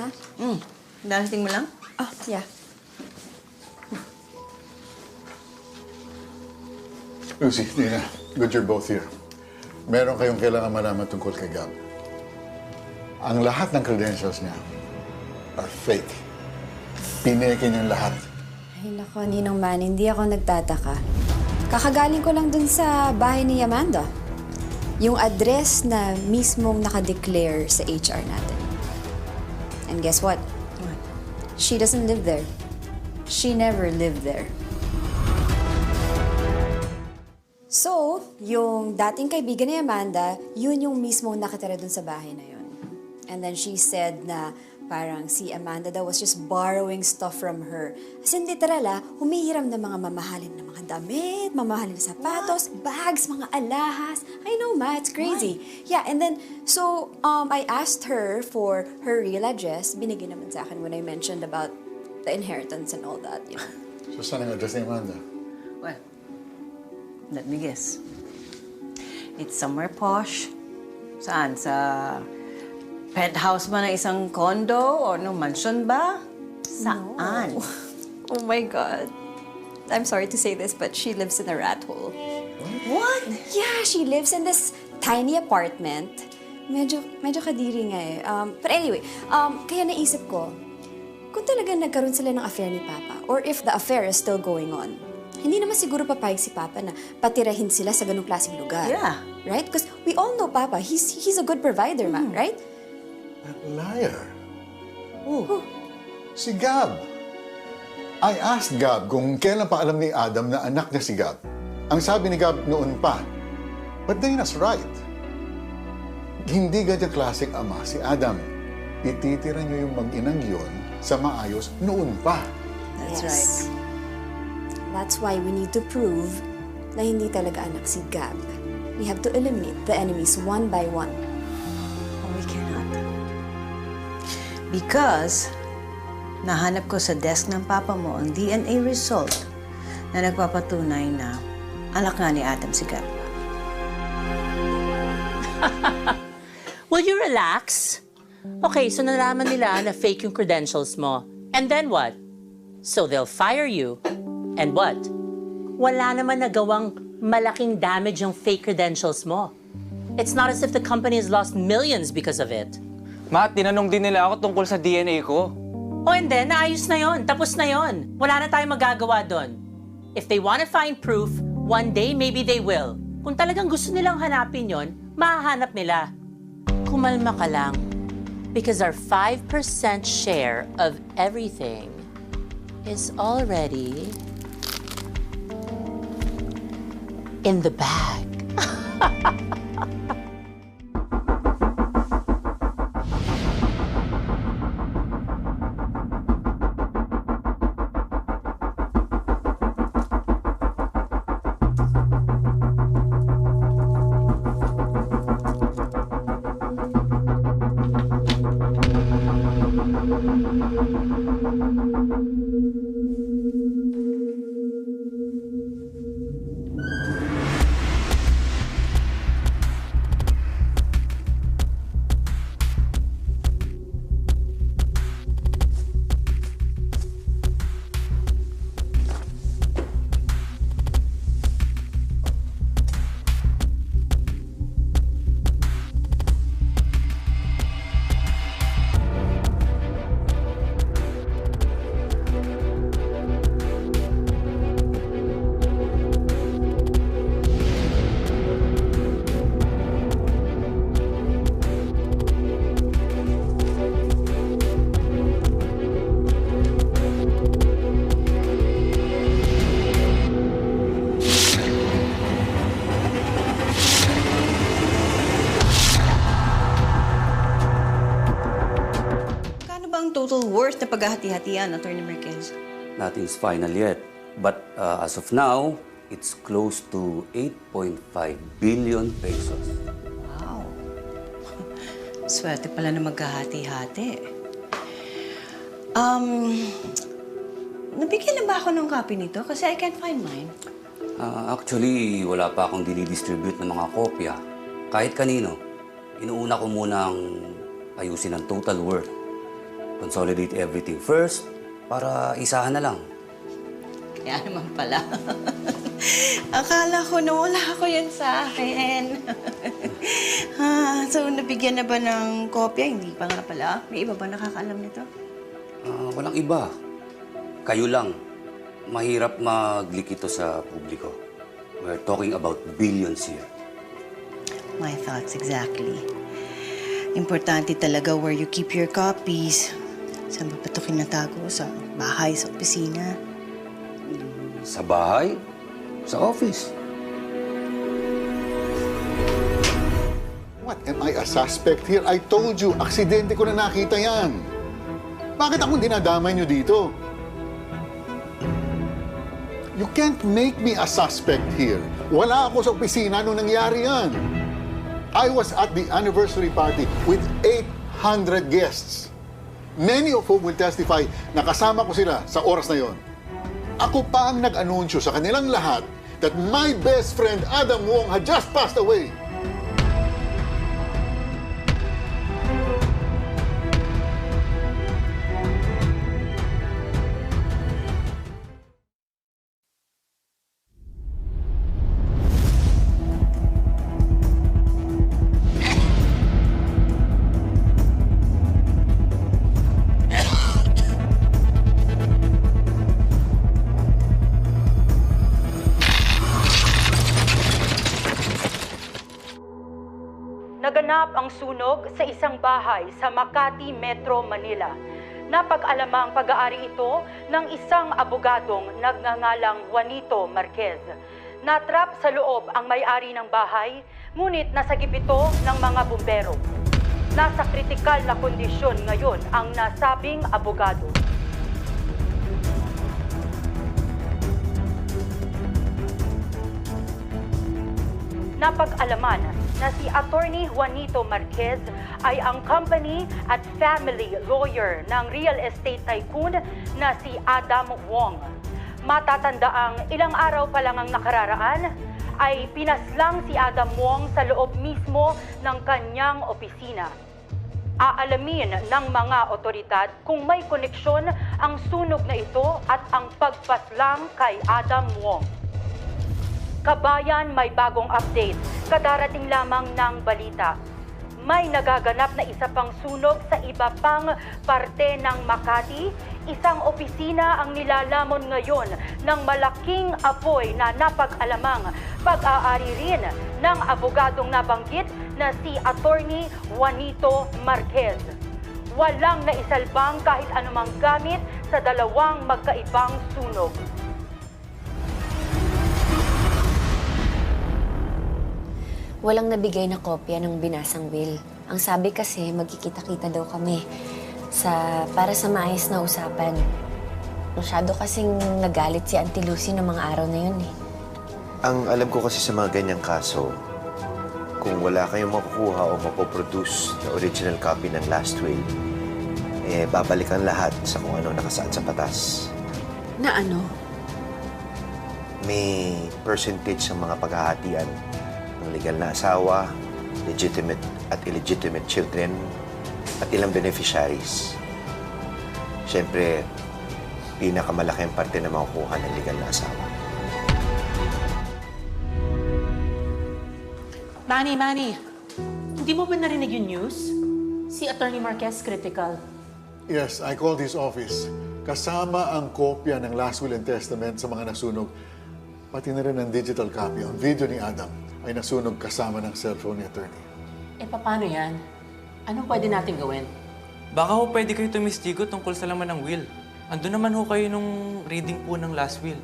Ma? Darating mo lang? Oh, yeah. Lucy, Nina, good you're both here. Meron kayong kailangan malaman tungkol kay Gab. Ang lahat ng credentials niya are fake. Pineke niyang lahat. Ay, nako, Ninong Man, hindi ako nagtataka. Kakagaling ko lang dun sa bahay ni Amanda. Yung address na mismong nakadeclare sa HR natin. And guess what? What? She doesn't live there. She never lived there. So, yung dating kaibigan ni Amanda, yun yung mismo nakatira dun sa bahay na yun. And then she said na parang si Amanda daw was just borrowing stuff from her. As in literal humihiram ng mga mamahalin na mga damit, mamahalin na sapatos, bags, mga alahas. I know, Ma, it's crazy. Why? Yeah, and then, so, I asked her for her real address. Binigay naman sa akin when I mentioned about the inheritance and all that, you know. So, saan ang address ni Amanda? Well, let me guess. It's somewhere posh. Saan? Sa penthouse ba ng isang condo? O no, mansion ba? Saan? No. Oh my God. I'm sorry to say this, but she lives in a rat hole. What? Yeah, she lives in this tiny apartment. Medyo kadiri nga eh. But anyway, kaya naisip ko, kung talagang nagkaroon sila ng affair ni Papa, or if the affair is still going on, hindi naman siguro papayag si Papa na patirahin sila sa ganung klaseng lugar. Yeah. Right? Because we all know Papa, he's a good provider, Ma, right? That liar. Oh. Si Gab. I asked Gab kung kailan pa alam ni Adam na anak niya si Gab. Ang sabi ni Gab noon pa. But Dana's right. Hindi ganyang klaseng ama si Adam. Ititira niyo yung mag-inang yun sa maayos noon pa. That's Yes. right. That's why we need to prove na hindi talaga anak si Gab. We have to eliminate the enemies one by one. Oh, we cannot. Because nahanap ko sa desk ng papa mo ang DNA result na nagpapatunay na anak nga ni Adam si Gab. Will you relax? Okay, so nalaman nila na fake yung credentials mo. And then what? So they'll fire you. And what? Wala naman nagawang malaking damage yung fake credentials mo. It's not as if the company has lost millions because of it. Ma, tinanong din nila ako tungkol sa DNA ko. Oh, and then, naayos na yon, tapos na yon. Wala na tayong magagawa doon. If they want to find proof, one day maybe they will. Kung talagang gusto nilang hanapin yon, mahahanap nila. Kumalma ka lang. Because our 5% share of everything is already in the bag. Total worth na paghahati-hatian, Attorney Marquez? Nothing's final yet. But as of now, it's close to 8.5 billion pesos. Wow. Swerte pala na maghahati-hati. Nabigyan na ba ako ng copy nito? Kasi I can't find mine. Actually, wala pa akong dinidistribute ng mga kopya. Kahit kanino, inuuna ko munang ayusin ang total worth consolidate everything first para isahan na lang. Kaya naman pala. Akala ko na wala ko yan sa akin. So, nabigyan na ba ng kopya? Hindi pa nga pala. May iba ba nakakaalam nito? Walang iba. Kayo lang. Mahirap mag-leak ito sa publiko. We're talking about billions here. My thoughts exactly. Importante talaga where you keep your copies. Saan ba ito kinatago? Sa bahay, sa opisina? Sa bahay, sa office. What, am I a suspect here? I told you, aksidente ko na nakita yan. Bakit akong dinadamay niyo dito? You can't make me a suspect here. Wala ako sa opisina nung nangyari yan. I was at the anniversary party with 800 guests. Many of whom will testify na kasama ko sila sa oras na yon. Ako pa ang nag-anunsyo sa kanilang lahat that my best friend Adam Wong had just passed away. Naganap ang sunog sa isang bahay sa Makati, Metro Manila. Napag-alamang pag-aari ito ng isang abogadong nagngangalang Juanito Marquez. Natrap sa loob ang may-ari ng bahay, ngunit nasagip ito ng mga bumbero. Nasa kritikal na kondisyon ngayon ang nasabing abogado. Napag-alaman na si Attorney Juanito Marquez ay ang company at family lawyer ng real estate tycoon na si Adam Wong. Matatandaang ilang araw pa lang ang nakararaan ay pinaslang si Adam Wong sa loob mismo ng kanyang opisina. Aalamin ng mga otoridad kung may koneksyon ang sunog na ito at ang pagpaslang kay Adam Wong. Kabayan, may bagong update. Kadarating lamang ng balita. May nagaganap na isa pang sunog sa iba pang parte ng Makati. Isang opisina ang nilalamon ngayon ng malaking apoy na napag-alamang pag-aari rin ng abogadong nabanggit na si Attorney Juanito Marquez. Walang naisalbang kahit anumang gamit sa dalawang magkaibang sunog. Walang nabigay na kopya ng binasang will. Ang sabi kasi, magkikita-kita daw kami para sa maayos na usapan. Masyado kasing nagalit si Auntie Lucy ng mga araw na yun eh. Ang alam ko kasi sa mga ganyang kaso, kung wala kayong makukuha o mapoproduce na original copy ng last will, babalikan lahat sa kung ano nakasaad sa batas. Na ano? May percentage sa mga paghahatian ng legal na asawa, legitimate at illegitimate children, at ilang beneficiaries. Siyempre, pinakamalaking parte na makukuha ng legal na asawa. Manny, hindi mo ba narinig yung news? Si Attorney Marquez critical. Yes, I called his office. Kasama ang kopya ng last will and testament sa mga nasunog. Pati na rin ang digital copy. Ang video ni Adam ay nasunog kasama ng cellphone ni attorney. Eh, paano yan? Anong pwede natin gawin? Baka ho pwede kayo tumistigo tungkol sa laman ng will. Andun naman ho kayo nung reading po ng last will.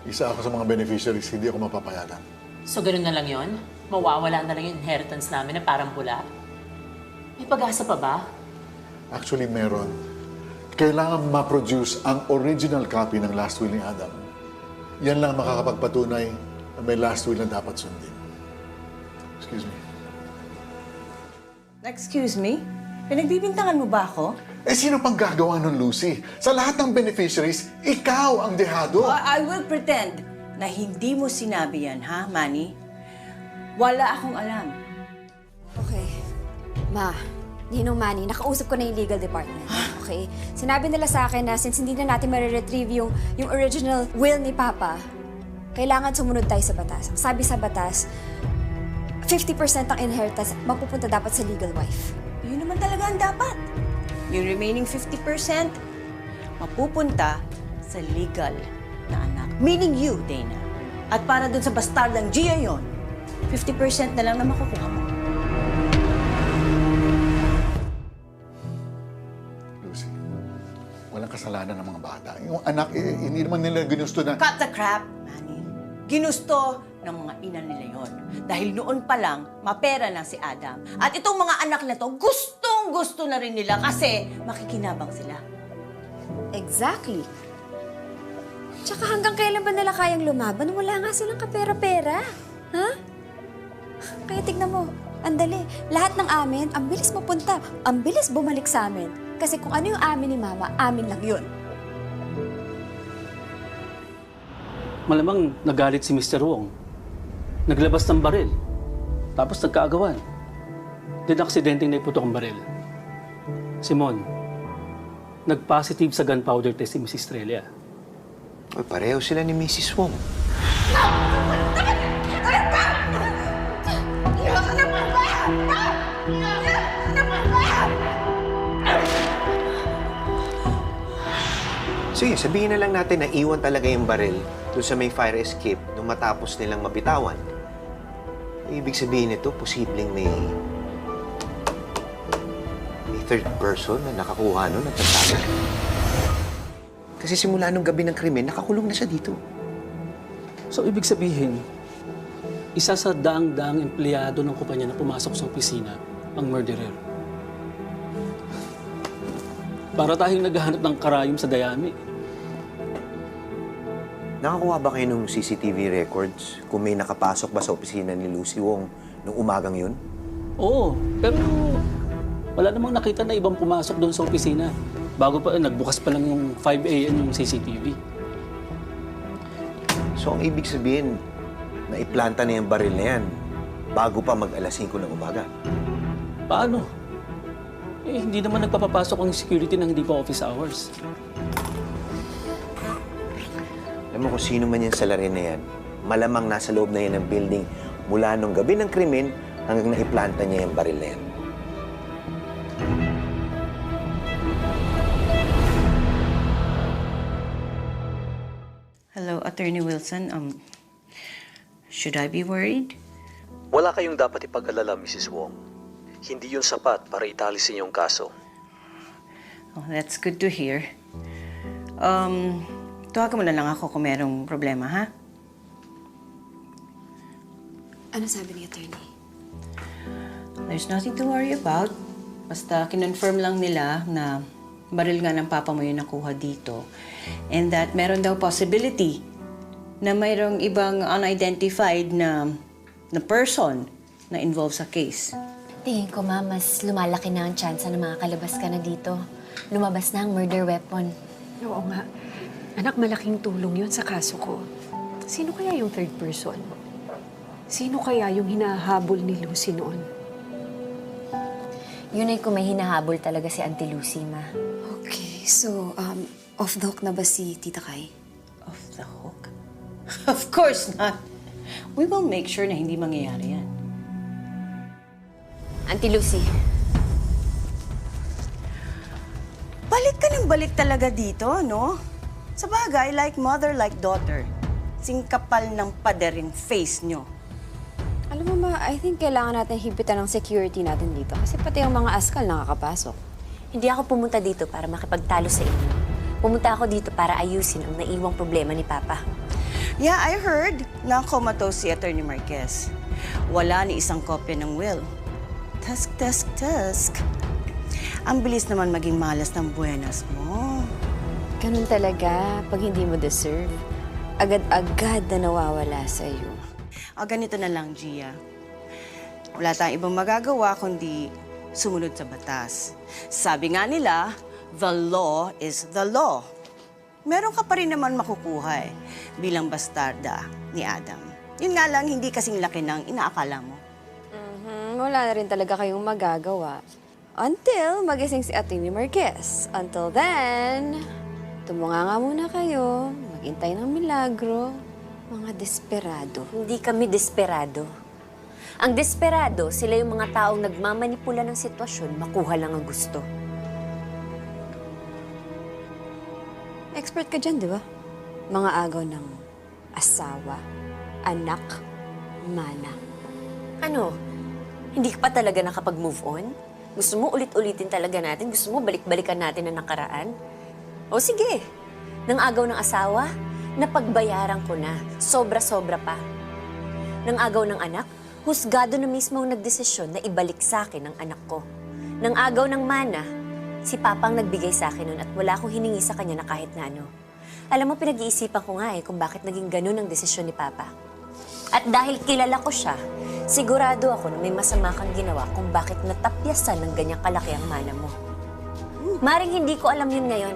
Isa ako sa mga beneficiaries, hindi ako mapapayagan. So, ganoon na lang yon? Mawawala na lang yung inheritance namin na parang bula? May pag-asa pa ba? Actually, meron. Kailangan ma-produce ang original copy ng last will ni Adam. Yan lang makakapagpatunay na may last will na dapat sundin. Excuse me. Excuse me? Pinagbibintangan mo ba ako? Eh, sino pang gagawa nun, Lucy? Sa lahat ng beneficiaries, ikaw ang dehado. I will pretend na hindi mo sinabi yan, ha, Manny? Wala akong alam. Okay. Ma, Ninong Manny, nakausap ko na yung legal department. Okay? Sinabi nila sa akin na since hindi na natin mariretrieve yung original will ni Papa, kailangan sumunod tayo sa batas. Ang sabi sa batas, 50% ang inheritance mapupunta dapat sa legal wife. Yun naman talaga ang dapat. Yung remaining 50%, mapupunta sa legal na anak. Meaning you, Dana. At para dun sa bastardang Gia yon, 50% na lang na makukuha mo. Lucy, walang kasalanan ng mga bata. Yung anak, hindi naman nila ginusto na... Cut the crap, Manny. Ginusto ng mga ina nila yon. Dahil noon pa lang, mapera na si Adam. At itong mga anak na to, gustong-gusto na rin nila kasi makikinabang sila. Exactly. Tsaka hanggang kailan ba nila kayang lumaban? Wala nga silang kapera-pera. Ha? Kaya tignan mo, andali. Lahat ng amin, ang bilis mapunta. Ang bilis bumalik sa amin. Kasi kung ano yung amin ni Mama, amin lang yun. Malamang nagalit si Mr. Wong. Naglabas ng baril. Tapos nagkaagawan. Then aksidenteng naiputok ang baril. Simon, nag-positive sa gunpowder test si Mrs. Estrella. Uy, pareho sila ni Mrs. Wong. Sige, sabihin na lang natin na iwan talaga yung baril doon sa may fire escape nung matapos nilang mabitawan. Ibig sabihin nito, posibleng may third person na nakakuha nun at nagtagal. Kasi simula nung gabi ng krimen, nakakulong na siya dito. So, ibig sabihin, isa sa daang-daang empleyado ng kumpanya na pumasok sa opisina ang murderer. Para tayong naghahanap ng karayom sa dayami. Nakakuha ba kayo ng CCTV records kung may nakapasok ba sa opisina ni Lucy Wong nung umagang yun? Oo, pero wala namang nakita na ibang pumasok doon sa opisina. Bago pa, nagbukas pa lang yung 5 a.m. yung CCTV. So, ang ibig sabihin, naiplanta na yung baril na yan bago pa mag-alas 5 ng umaga. Paano? Eh, hindi naman nagpapapasok ang security nang hindi pa office hours. Alam mo kung sino man yan sa larin na yan, malamang nasa loob na yan ng building mula nung gabi ng krimen hanggang naiplanta niya yung baril na yan. Hello, Attorney Wilson. Should I be worried? Wala kayong dapat ipag-alala, Mrs. Wong. Hindi yun sapat para italisin yung kaso. Oh, that's good to hear. Tuwagan mo na lang ako kung merong problema, ha? Ano sabi ni attorney? There's nothing to worry about. Basta kinonfirm lang nila na baril nga ng papa mo yung nakuha dito. And that meron daw possibility na mayroong ibang unidentified na person na involved sa case. Tingin ko, Ma, mas lumalaki na ang tsansa na makakalabas ka na dito. Lumabas na ang murder weapon. Oo nga. Anak, malaking tulong yun sa kaso ko. Sino kaya yung third person? Sino kaya yung hinahabol ni Lucy noon? Yun ay kung may hinahabol talaga si Auntie Lucy, Ma. Okay, so, off the hook na ba si Tita Kai? Off the hook? Of course not. We will make sure na hindi mangyayari yan. Auntie Lucy. Balik ka ng balik talaga dito, no? Sa bagay, like mother, like daughter. Singkapal ng pader yung face nyo. Alam mo ma, I think kailangan natin hipitan ng security natin dito. Kasi pati yung mga askal nakakapasok. Hindi ako pumunta dito para makipagtalo sa inyo. Pumunta ako dito para ayusin ang naiwang problema ni Papa. Yeah, I heard na comatose si Attorney Marquez. Wala ni isang kopya ng will. Tusk. Ang bilis naman maging malas ng buenas mo. Ganun talaga, pag hindi mo deserve, agad-agad na nawawala sa'yo. Ganito na lang, Gia. Wala tayong ibang magagawa kundi sumunod sa batas. Sabi nga nila, the law is the law. Meron ka pa rin naman makukuha bilang bastarda ni Adam. Yun nga lang, hindi kasing laki ng inaakala mo. Wala na rin talaga kayong magagawa. Until magising si Atty. Marquez. Until then, tumunga nga muna kayo, maghintay ng milagro, mga desperado. Hindi kami desperado. Ang desperado, sila yung mga taong nagmamanipula ng sitwasyon, makuha lang ang gusto. Expert ka dyan, di ba? Mga agaw ng asawa, anak, mana. Ano? Hindi ka pa talaga nakapag-move on? Gusto mo ulit-ulitin talaga natin? Gusto mo balik-balikan natin ang nakaraan? O sige, nang agaw ng asawa, napagbayaran ko na. Sobra-sobra pa. Nang agaw ng anak, husgado na mismo ang nagdesisyon na ibalik sa akin ang anak ko. Nang agaw ng mana, si Papa ang nagbigay sa akin nun at wala akong hiningi sa kanya na kahit na ano. Alam mo, pinag-iisipan ko nga kung bakit naging ganun ang desisyon ni Papa. At dahil kilala ko siya, sigurado ako na may masama kang ginawa kung bakit natapyasan ng ganyang kalaki ang mana mo. Maring hindi ko alam yun ngayon,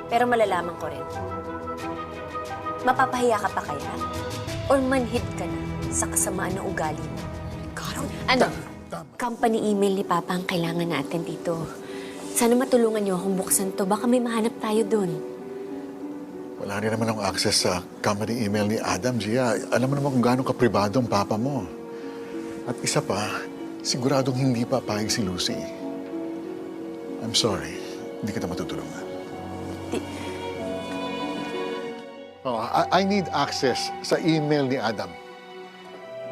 pero malalaman ko rin. Mapapahiya ka pa kaya? Or manhid ka na sa kasamaan ng ugali mo? Ano? Company email ni Papa ang kailangan natin dito. Sana matulungan niyo akong buksan to. Baka may mahanap tayo dun. Wala rin naman akong access sa company email ni Adam, Gia. Alam mo naman kung gaano kapribado ang papa mo. At isa pa, siguradong hindi pa payag si Lucy. I'm sorry. Hindi kita matutulungan. I need access sa email ni Adam.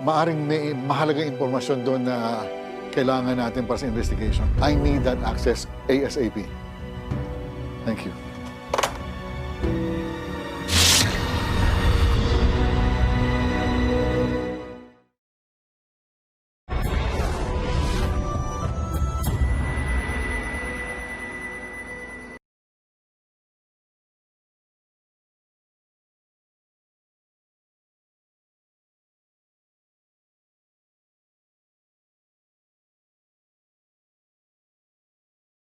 Maaring may mahalagang impormasyon doon na kailangan natin para sa investigation. I need that access ASAP. Thank you.